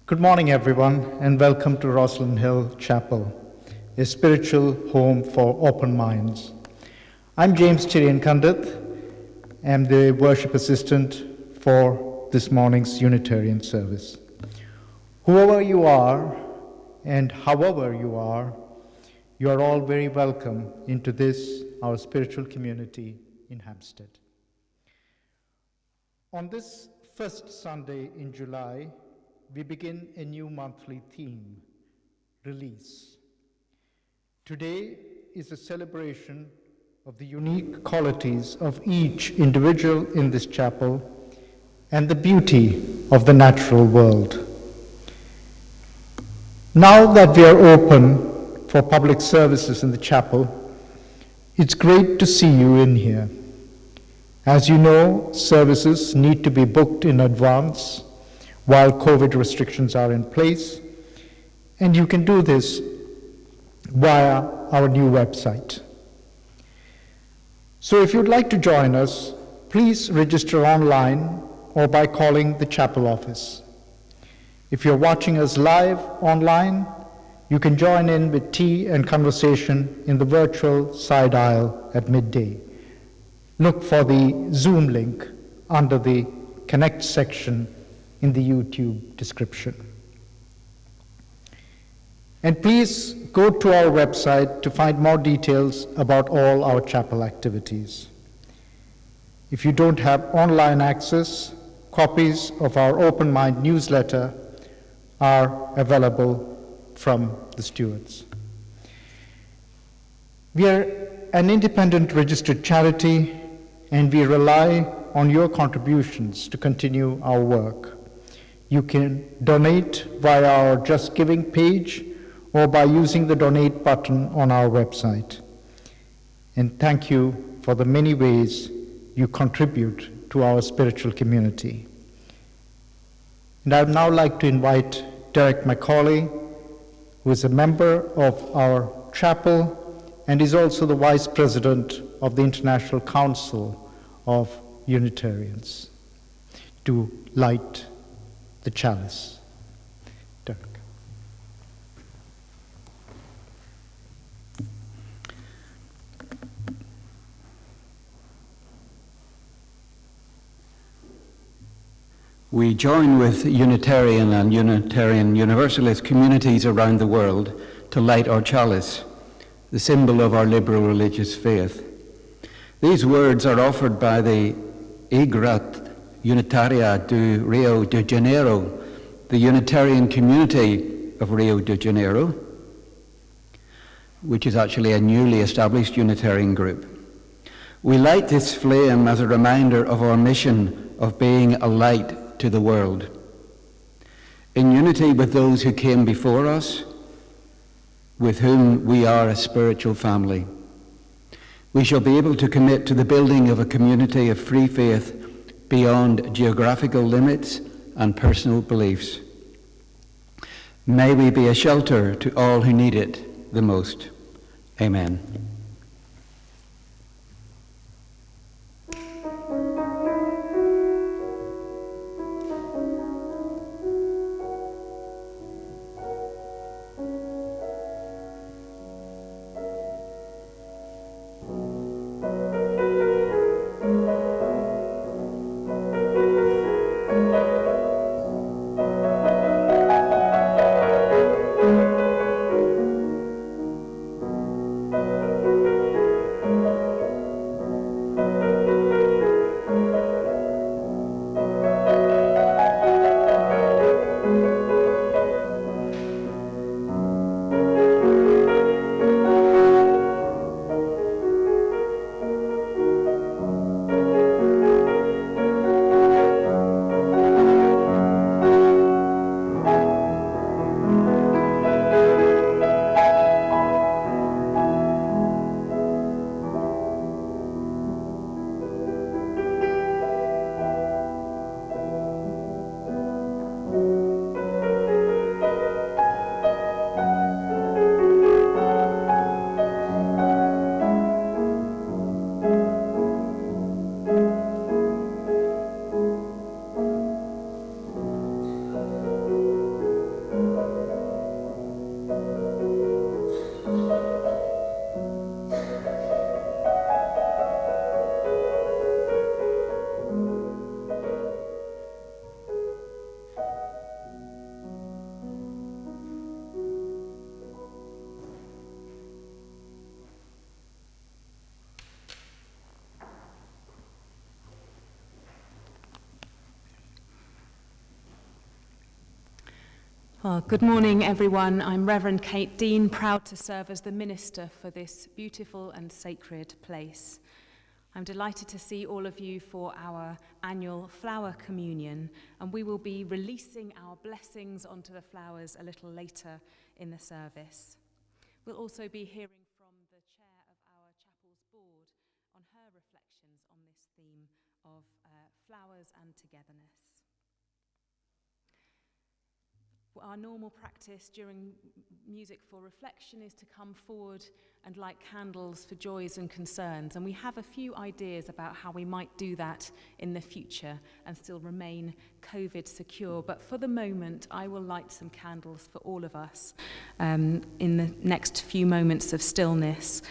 Good morning, everyone, and welcome to Roslyn Hill Chapel, a spiritual home for open minds. I'm James Chirian Kandith. I'm the worship assistant for this morning's Unitarian service. Whoever you are and however you are all very welcome into this, our spiritual community in Hampstead. On this first Sunday in July, we begin a new monthly theme, Release. Today is a celebration of the unique qualities of each individual in this chapel and the beauty of the natural world. Now that we are open for public services in the chapel, it's great to see you in here. As you know, services need to be booked in advance while COVID restrictions are in place, and you can do this via our new website. So if you'd like to join us, please register online or by calling the chapel office. If you're watching us live online, you can join in with tea and conversation in the virtual side aisle at midday. Look for the Zoom link under the Connect section in the YouTube description. And please go to our website to find more details about all our chapel activities. If you don't have online access, copies of our Open Mind newsletter are available from the stewards. We are an independent registered charity, and we rely on your contributions to continue our work. You can donate via our Just Giving page or by using the donate button on our website. And thank you for the many ways you contribute to our spiritual community. And I would now like to invite Derek Macaulay, who is a member of our chapel and is also the Vice President of the International Council of Unitarians, to light the chalice. Derek. We join with Unitarian and Unitarian Universalist communities around the world to light our chalice, the symbol of our liberal religious faith. These words are offered by the Igreja Unitaria do Rio de Janeiro, the Unitarian community of Rio de Janeiro, which is actually a newly established Unitarian group. We light this flame as a reminder of our mission of being a light to the world. In unity with those who came before us, with whom we are a spiritual family, we shall be able to commit to the building of a community of free faith beyond geographical limits and personal beliefs. May we be a shelter to all who need it the most. Amen. Well, good morning, everyone. I'm Reverend Kate Dean, proud to serve as the minister for this beautiful and sacred place. I'm delighted to see all of you for our annual flower communion, and we will be releasing our blessings onto the flowers a little later in the service. We'll also be hearing from the chair of our chapel's board on her reflections on this theme of flowers and togetherness. Our normal practice during music for reflection is to come forward and light candles for joys and concerns, and we have a few ideas about how we might do that in the future and still remain COVID secure. But for the moment, I will light some candles for all of us in the next few moments of stillness.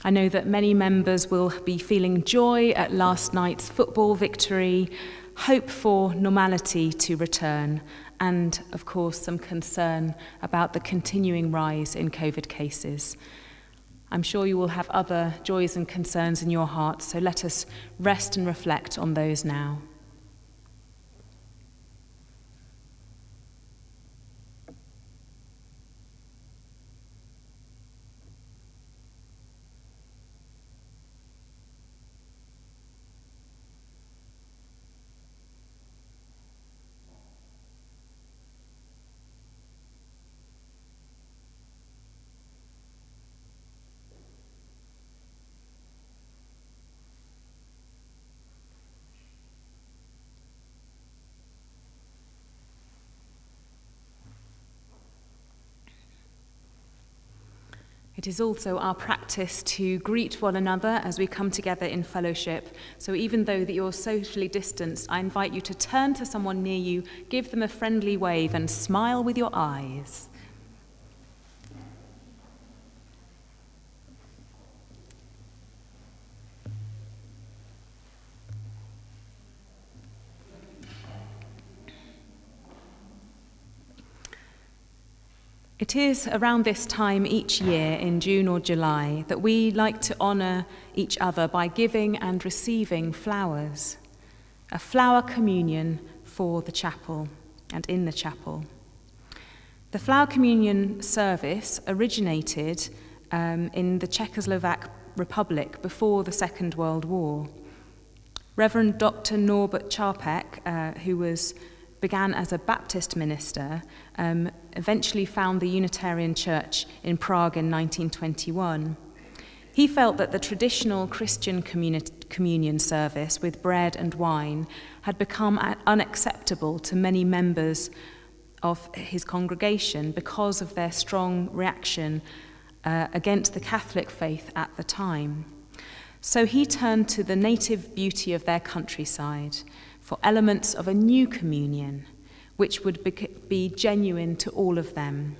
I know that many members will be feeling joy at last night's football victory, hope for normality to return, and, of course, some concern about the continuing rise in COVID cases. I'm sure you will have other joys and concerns in your hearts, so let us rest and reflect on those now. It is also our practice to greet one another as we come together in fellowship. So even though that you're socially distanced, I invite you to turn to someone near you, give them a friendly wave, and smile with your eyes. It is around this time each year in June or July that we like to honour each other by giving and receiving flowers, a flower communion for the chapel and in the chapel. The flower communion service originated in the Czechoslovak Republic before the Second World War. Reverend Dr. Norbert Capek, who began as a Baptist minister, eventually found the Unitarian Church in Prague in 1921. He felt that the traditional Christian communion service with bread and wine had become unacceptable to many members of his congregation because of their strong reaction against the Catholic faith at the time. So he turned to the native beauty of their countryside for elements of a new communion, which would be genuine to all of them.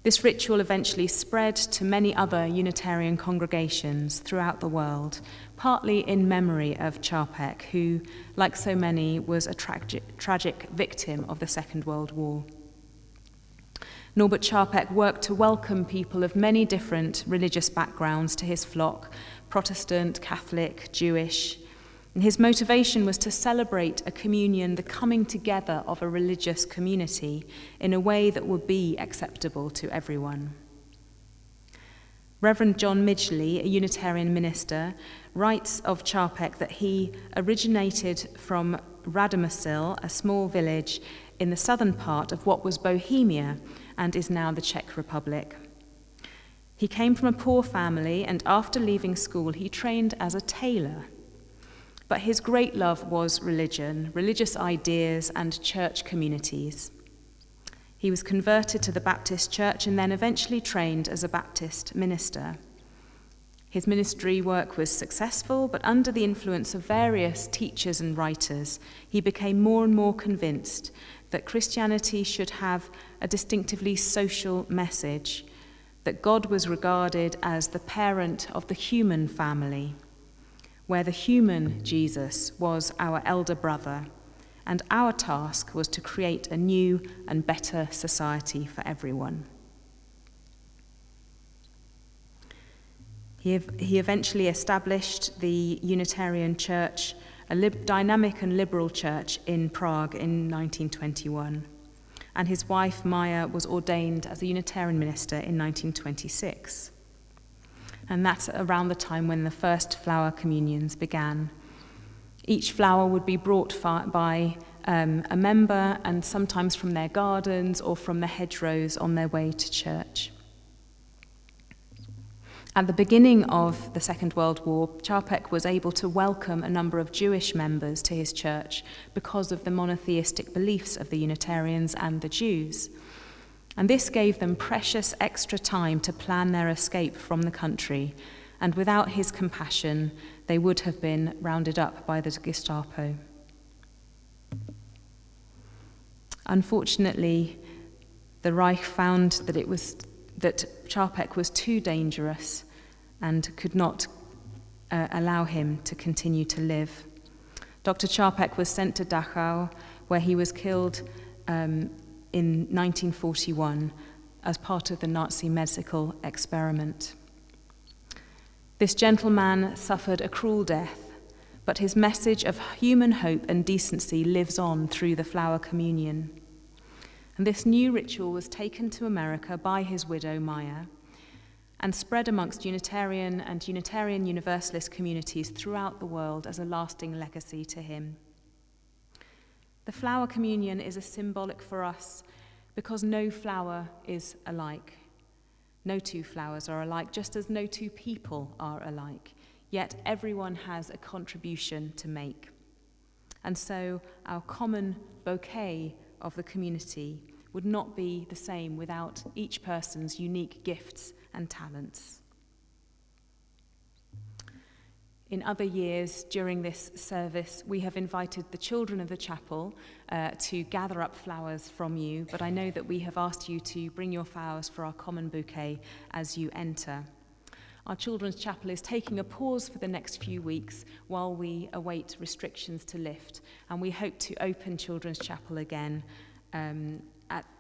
This ritual eventually spread to many other Unitarian congregations throughout the world, partly in memory of Capek, who, like so many, was a tragic victim of the Second World War. Norbert Capek worked to welcome people of many different religious backgrounds to his flock, Protestant, Catholic, Jewish. And his motivation was to celebrate a communion, the coming together of a religious community in a way that would be acceptable to everyone. Reverend John Midgley, a Unitarian minister, writes of Capek that he originated from Radomisil, a small village in the southern part of what was Bohemia and is now the Czech Republic. He came from a poor family, and after leaving school, he trained as a tailor. But his great love was religion, religious ideas, and church communities. He was converted to the Baptist Church and then eventually trained as a Baptist minister. His ministry work was successful, but under the influence of various teachers and writers, he became more and more convinced that Christianity should have a distinctively social message, that God was regarded as the parent of the human family, where the human Jesus was our elder brother, and our task was to create a new and better society for everyone. He eventually established the Unitarian Church, a dynamic and liberal church in Prague in 1921. and his wife Maya was ordained as a Unitarian minister in 1926. And that's around the time when the first flower communions began. Each flower would be brought by a member, and sometimes from their gardens or from the hedgerows on their way to church. At the beginning of the Second World War, Capek was able to welcome a number of Jewish members to his church because of the monotheistic beliefs of the Unitarians and the Jews. And this gave them precious extra time to plan their escape from the country, and without his compassion, they would have been rounded up by the Gestapo. Unfortunately, the Reich found that Capek was too dangerous and could not allow him to continue to live. Dr. Capek was sent to Dachau, where he was killed in 1941 as part of the Nazi medical experiment. This gentleman suffered a cruel death, but his message of human hope and decency lives on through the flower communion. And this new ritual was taken to America by his widow, Maya, and spread amongst Unitarian and Unitarian Universalist communities throughout the world as a lasting legacy to him. The flower communion is a symbolic for us because no flower is alike. No two flowers are alike, just as no two people are alike. Yet everyone has a contribution to make. And so our common bouquet of the community would not be the same without each person's unique gifts and talents. In other years during this service, we have invited the children of the chapel to gather up flowers from you, but I know that we have asked you to bring your flowers for our common bouquet as you enter. Our children's chapel is taking a pause for the next few weeks while we await restrictions to lift, and we hope to open children's chapel again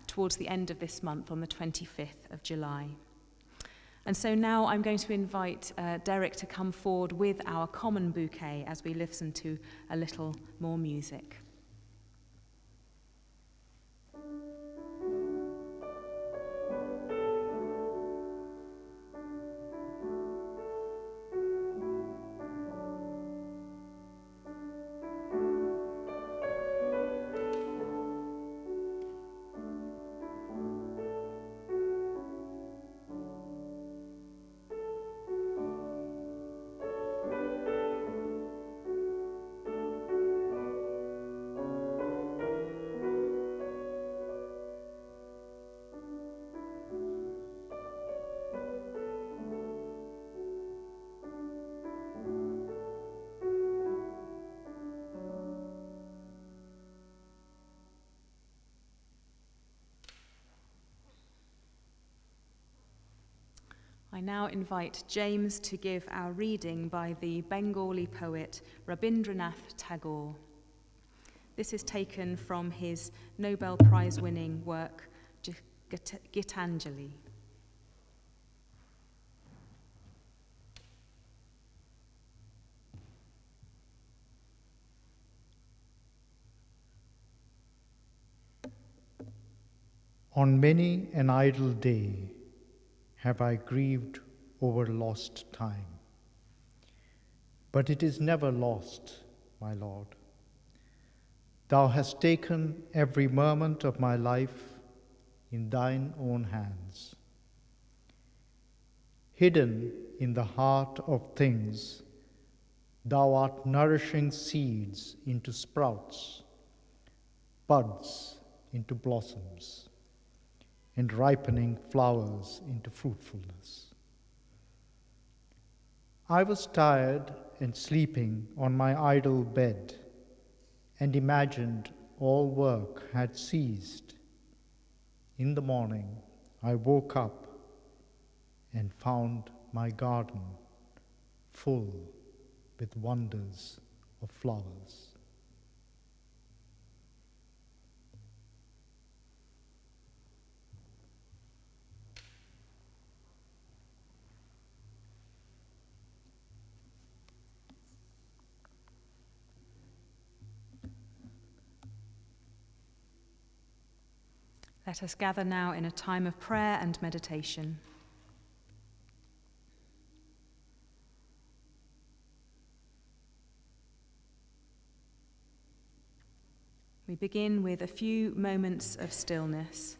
towards the end of this month on the 25th of July. And so now I'm going to invite Derek to come forward with our common bouquet as we listen to a little more music. I now invite James to give our reading by the Bengali poet Rabindranath Tagore. This is taken from his Nobel Prize-winning work, Gitanjali. On many an idle day have I grieved over lost time. But it is never lost, my Lord. Thou hast taken every moment of my life in thine own hands. Hidden in the heart of things, thou art nourishing seeds into sprouts, buds into blossoms, and ripening flowers into fruitfulness. I was tired and sleeping on my idle bed, and imagined all work had ceased. In the morning, I woke up and found my garden full with wonders of flowers. Let us gather now in a time of prayer and meditation. We begin with a few moments of stillness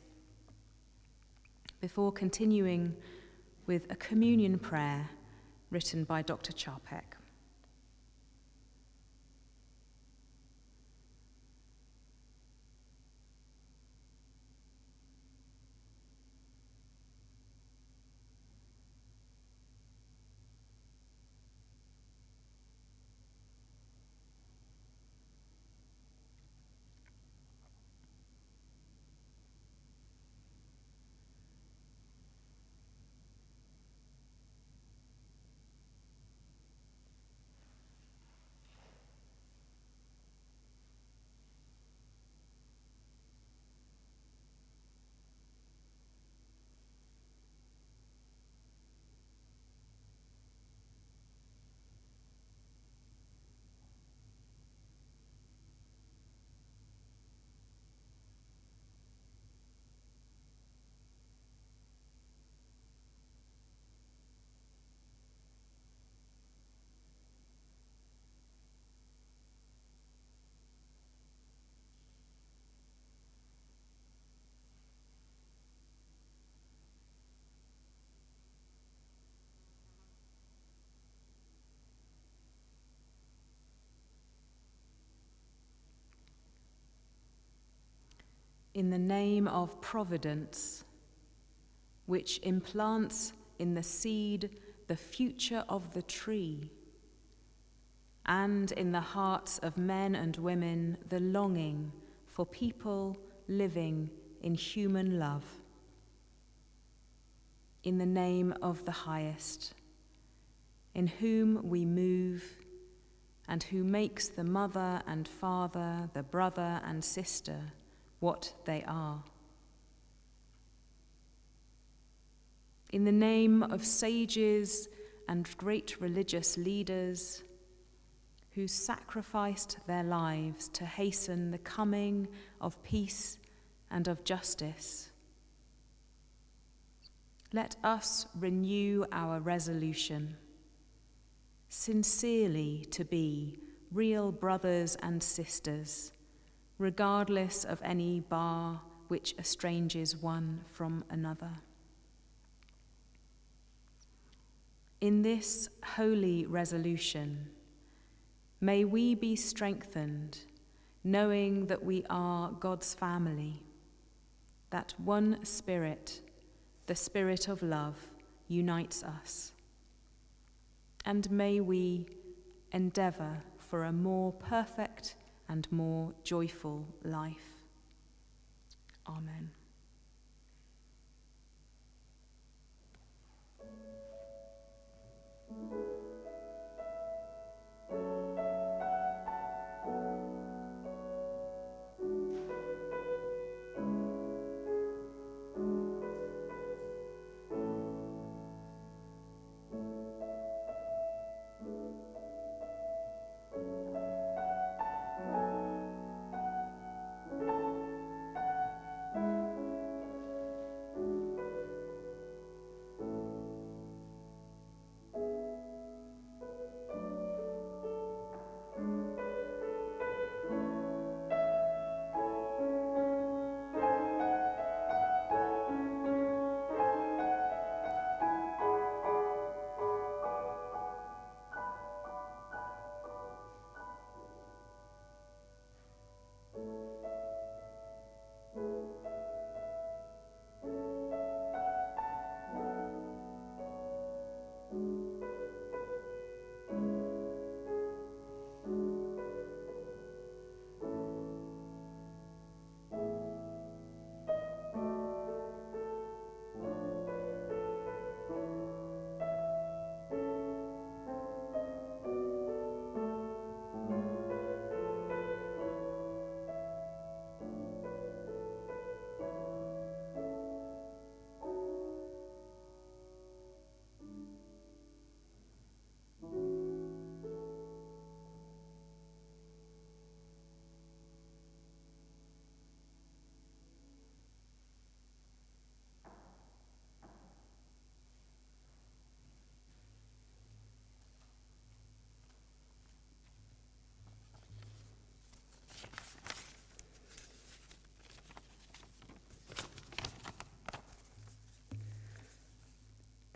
before continuing with a communion prayer written by Dr. Capek. In the name of Providence, which implants in the seed the future of the tree, and in the hearts of men and women the longing for people living in human love. In the name of the Highest, in whom we move, and who makes the mother and father, the brother and sister, what they are. In the name of sages and great religious leaders who sacrificed their lives to hasten the coming of peace and of justice, let us renew our resolution, sincerely to be real brothers and sisters, regardless of any bar which estranges one from another. In this holy resolution, may we be strengthened, knowing that we are God's family, that one Spirit, the Spirit of love, unites us. And may we endeavor for a more perfect and more joyful life. Amen.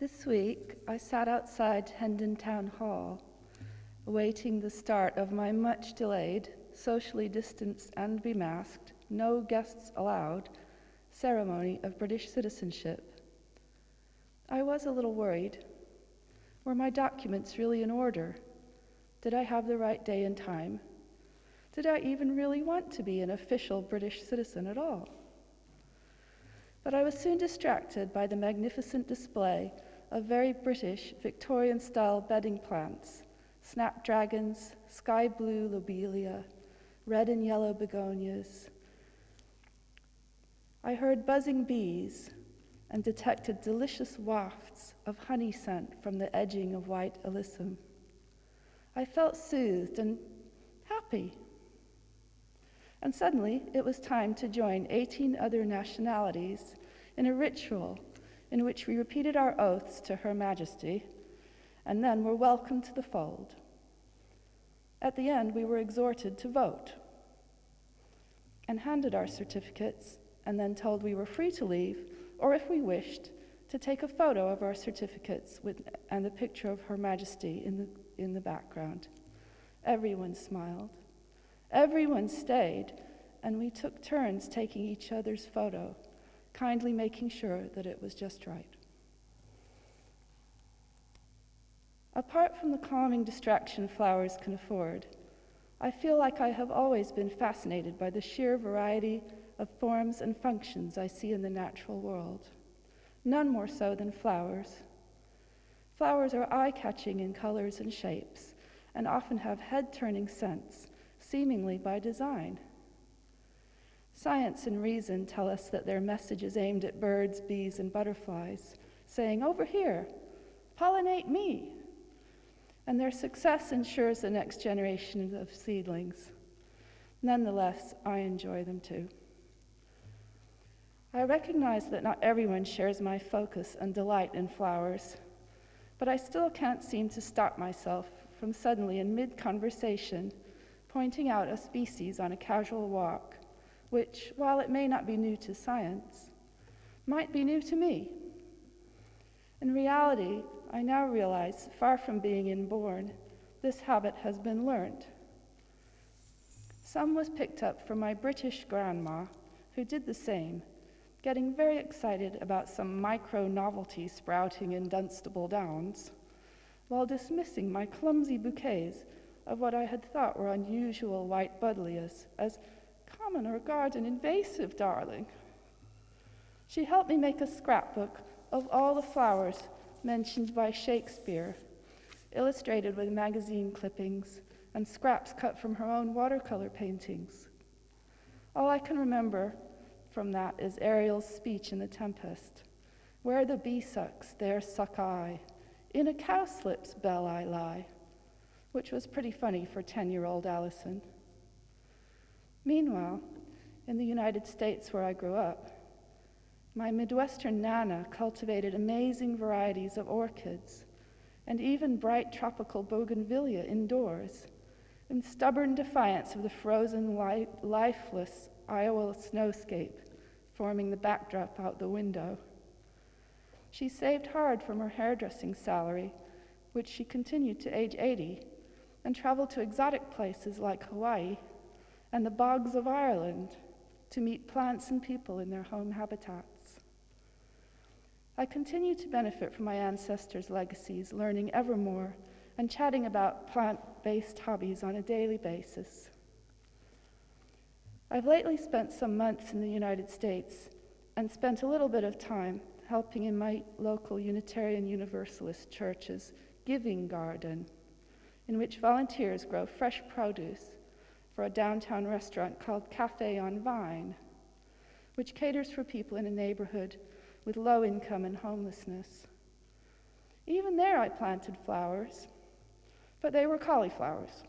This week, I sat outside Hendon Town Hall, awaiting the start of my much-delayed, socially distanced and bemasked, no guests allowed, ceremony of British citizenship. I was a little worried. Were my documents really in order? Did I have the right day and time? Did I even really want to be an official British citizen at all? But I was soon distracted by the magnificent display of very British Victorian-style bedding plants, snapdragons, sky blue lobelia, red and yellow begonias. I heard buzzing bees and detected delicious wafts of honey scent from the edging of white alyssum. I felt soothed and happy. And suddenly it was time to join 18 other nationalities in a ritual in which we repeated our oaths to Her Majesty and then were welcomed to the fold. At the end, we were exhorted to vote and handed our certificates and then told we were free to leave, or if we wished, to take a photo of our certificates and the picture of Her Majesty in the background. Everyone smiled. Everyone stayed, and we took turns taking each other's photo, kindly making sure that it was just right. Apart from the calming distraction flowers can afford, I feel like I have always been fascinated by the sheer variety of forms and functions I see in the natural world. None more so than flowers. Flowers are eye-catching in colors and shapes, and often have head-turning scents, seemingly by design. Science and reason tell us that their message is aimed at birds, bees, and butterflies, saying, "Over here, pollinate me." And their success ensures the next generation of seedlings. Nonetheless, I enjoy them too. I recognize that not everyone shares my focus and delight in flowers, but I still can't seem to stop myself from suddenly, in mid-conversation, pointing out a species on a casual walk, which, while it may not be new to science, might be new to me. In reality, I now realize, far from being inborn, this habit has been learned. Some was picked up from my British grandma, who did the same, getting very excited about some micro-novelty sprouting in Dunstable Downs, while dismissing my clumsy bouquets of what I had thought were unusual white buddleias as common or garden invasive, darling. She helped me make a scrapbook of all the flowers mentioned by Shakespeare, illustrated with magazine clippings and scraps cut from her own watercolor paintings. All I can remember from that is Ariel's speech in The Tempest. "Where the bee sucks, there suck I. In a cowslip's bell I lie," which was pretty funny for 10-year-old Alison. Meanwhile, in the United States where I grew up, my Midwestern Nana cultivated amazing varieties of orchids and even bright tropical bougainvillea indoors, in stubborn defiance of the frozen, lifeless Iowa snowscape forming the backdrop out the window. She saved hard from her hairdressing salary, which she continued to age 80, and traveled to exotic places like Hawaii and the bogs of Ireland to meet plants and people in their home habitats. I continue to benefit from my ancestors' legacies, learning ever more and chatting about plant-based hobbies on a daily basis. I've lately spent some months in the United States and spent a little bit of time helping in my local Unitarian Universalist church's giving garden, in which volunteers grow fresh produce for a downtown restaurant called Cafe on Vine, which caters for people in a neighborhood with low income and homelessness. Even there I planted flowers, but they were cauliflowers.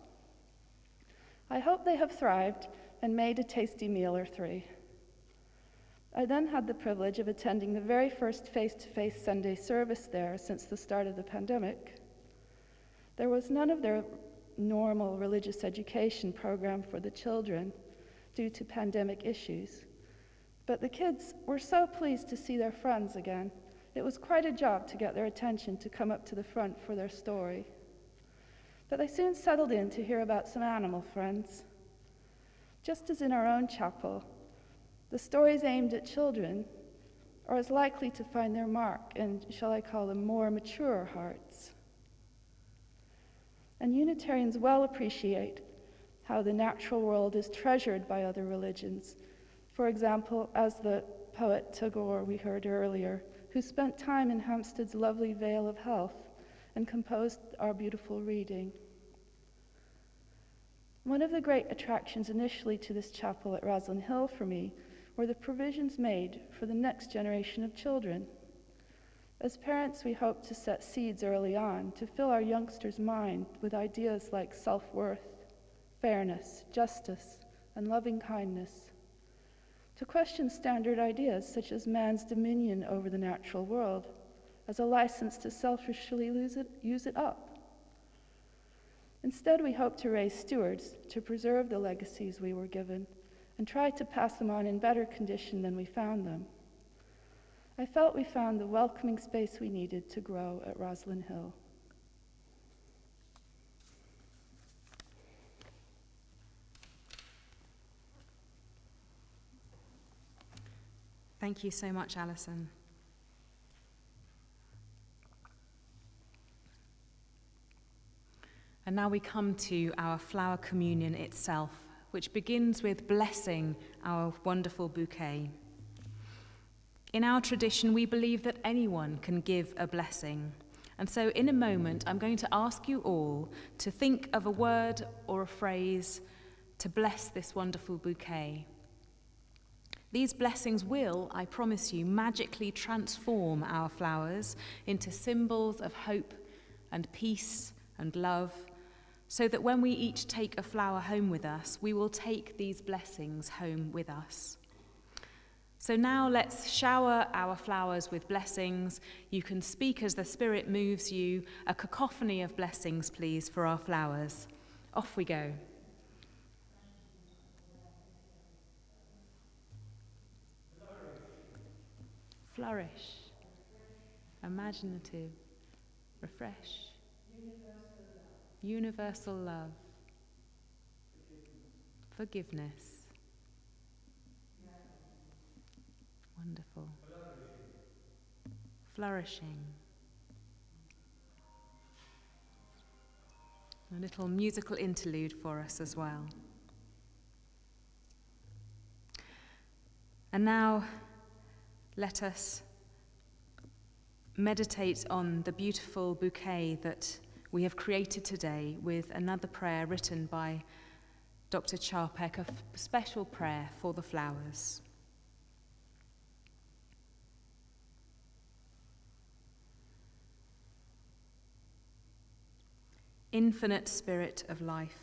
I hope they have thrived and made a tasty meal or three. I then had the privilege of attending the very first face-to-face Sunday service there since the start of the pandemic. There was none of their normal religious education program for the children due to pandemic issues, but the kids were so pleased to see their friends again It was quite a job to get their attention to come up to the front for their story. But they soon settled in to hear about some animal friends. Just as in our own chapel, the stories aimed at children are as likely to find their mark in, shall I call them, more mature hearts. And Unitarians well appreciate how the natural world is treasured by other religions. For example, as the poet Tagore we heard earlier, who spent time in Hampstead's lovely Vale of Health and composed our beautiful reading. One of the great attractions initially to this chapel at Roslyn Hill for me were the provisions made for the next generation of children. As parents, we hope to set seeds early on to fill our youngsters' mind with ideas like self-worth, fairness, justice, and loving kindness. To question standard ideas such as man's dominion over the natural world as a license to selfishly use it up. Instead, we hope to raise stewards to preserve the legacies we were given and try to pass them on in better condition than we found them. I felt we found the welcoming space we needed to grow at Roslyn Hill. Thank you so much, Alison. And now we come to our flower communion itself, which begins with blessing our wonderful bouquet. In our tradition, we believe that anyone can give a blessing. And so in a moment, I'm going to ask you all to think of a word or a phrase to bless this wonderful bouquet. These blessings will, I promise you, magically transform our flowers into symbols of hope and peace and love, so that when we each take a flower home with us, we will take these blessings home with us. So now let's shower our flowers with blessings. You can speak as the Spirit moves you. A cacophony of blessings, please, for our flowers. Off we go. Flourish, imaginative, refresh, universal love, forgiveness, wonderful, flourishing, a little musical interlude for us as well. And now, let us meditate on the beautiful bouquet that we have created today with another prayer written by Dr. Capek, a special prayer for the flowers. Infinite Spirit of life,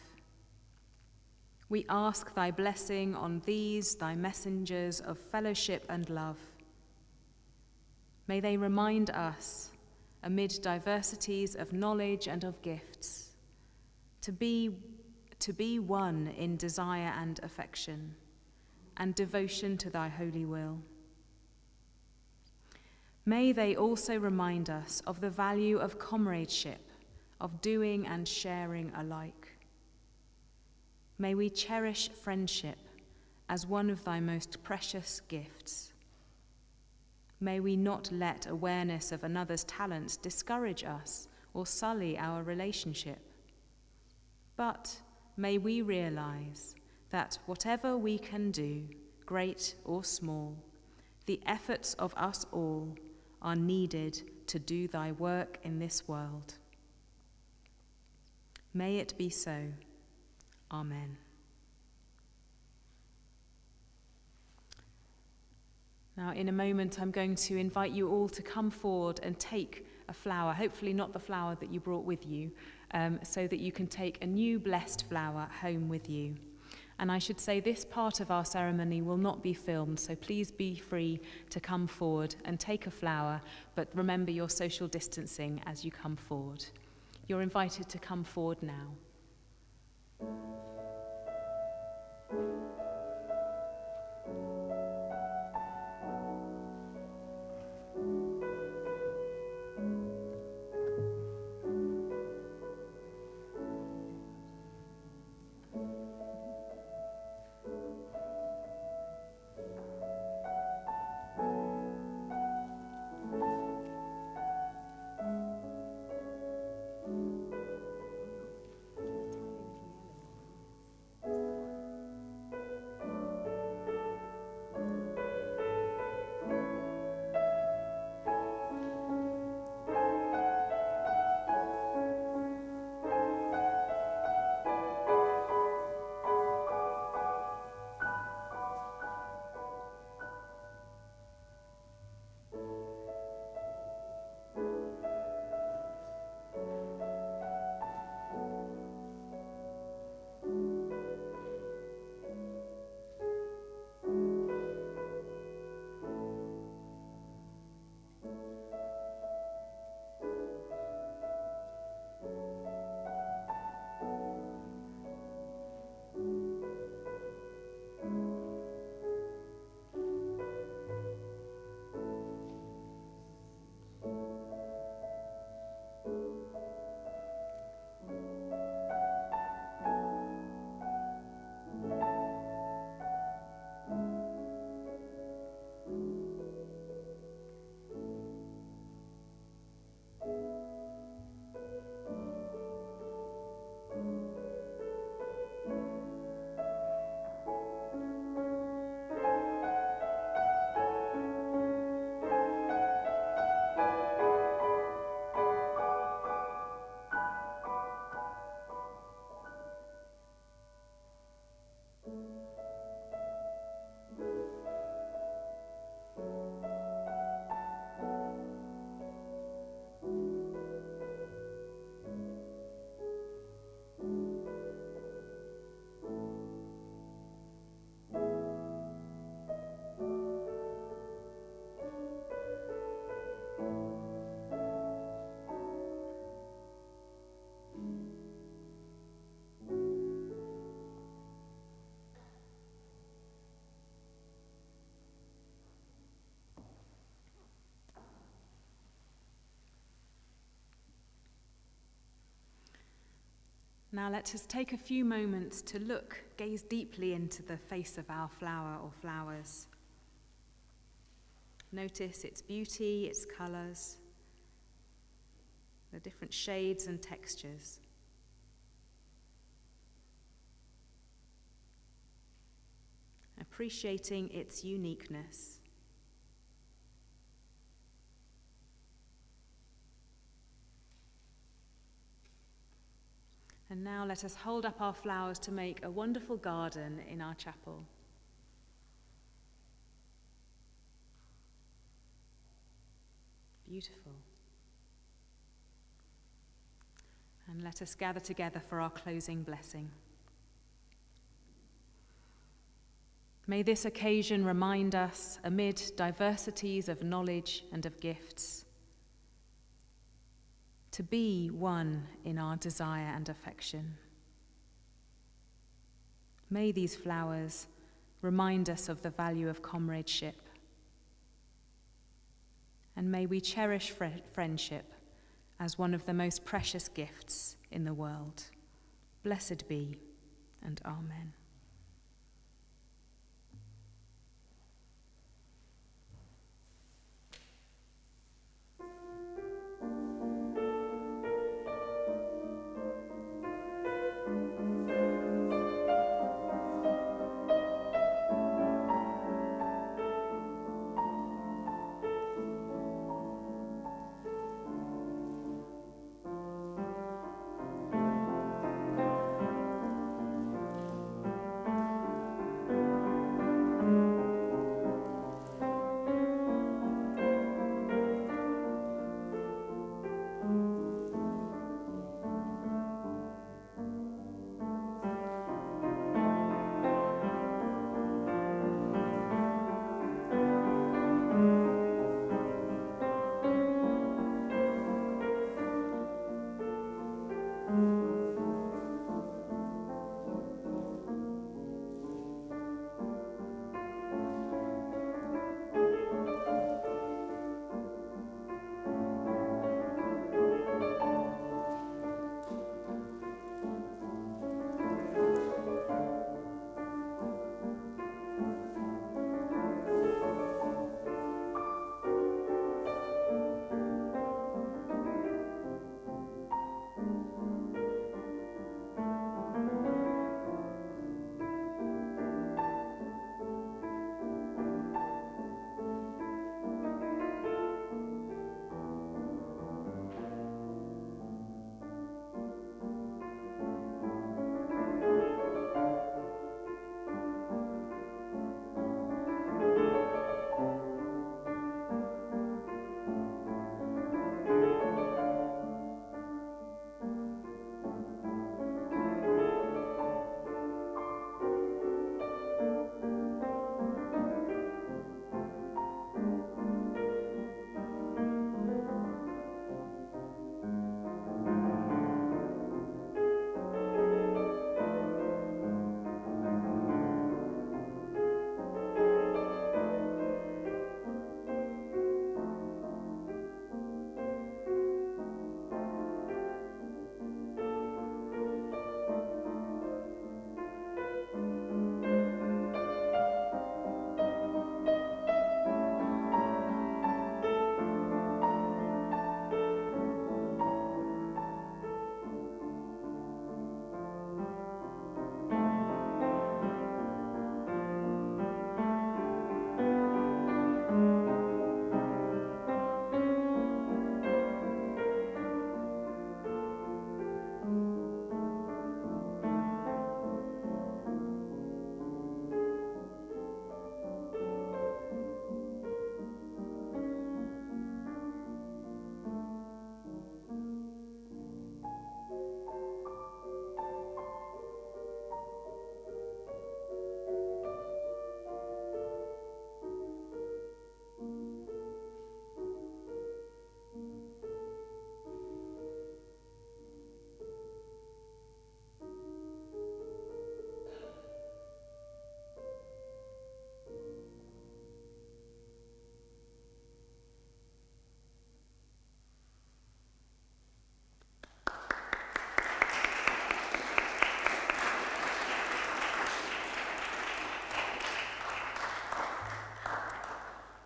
we ask thy blessing on these, thy messengers of fellowship and love. May they remind us, amid diversities of knowledge and of gifts, to be one in desire and affection, and devotion to thy holy will. May they also remind us of the value of comradeship, of doing and sharing alike. May we cherish friendship as one of thy most precious gifts. May we not let awareness of another's talents discourage us or sully our relationship. But may we realize that whatever we can do, great or small, the efforts of us all are needed to do thy work in this world. May it be so. Amen. Now, in a moment, I'm going to invite you all to come forward and take a flower, hopefully not the flower that you brought with you, so that you can take a new blessed flower home with you. And I should say this part of our ceremony will not be filmed, so please be free to come forward and take a flower, but remember your social distancing as you come forward. You're invited to come forward now. Now let us take a few moments to gaze deeply into the face of our flower or flowers. Notice its beauty, its colours, the different shades and textures. Appreciating its uniqueness. And now let us hold up our flowers to make a wonderful garden in our chapel. Beautiful. And let us gather together for our closing blessing. May this occasion remind us, amid diversities of knowledge and of gifts, to be one in our desire and affection. May these flowers remind us of the value of comradeship. And may we cherish friendship as one of the most precious gifts in the world. Blessed be, and Amen.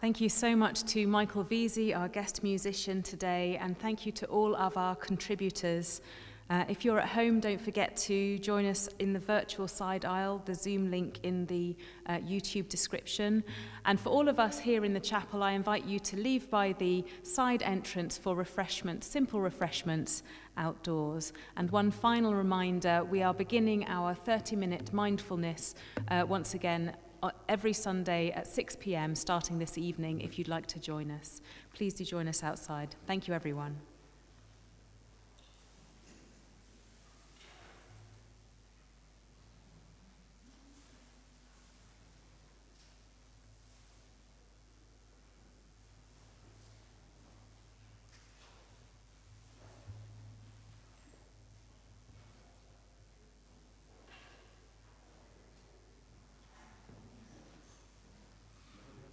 Thank you so much to Michael Veazey, our guest musician today, and thank you to all of our contributors. If you're at home, don't forget to join us in the virtual side aisle, the Zoom link in the YouTube description. And for all of us here in the chapel, I invite you to leave by the side entrance for refreshments, simple refreshments outdoors. And one final reminder, we are beginning our 30-minute mindfulness once again every Sunday at 6 p.m. starting this evening if you'd like to join us. Please do join us outside. Thank you, everyone.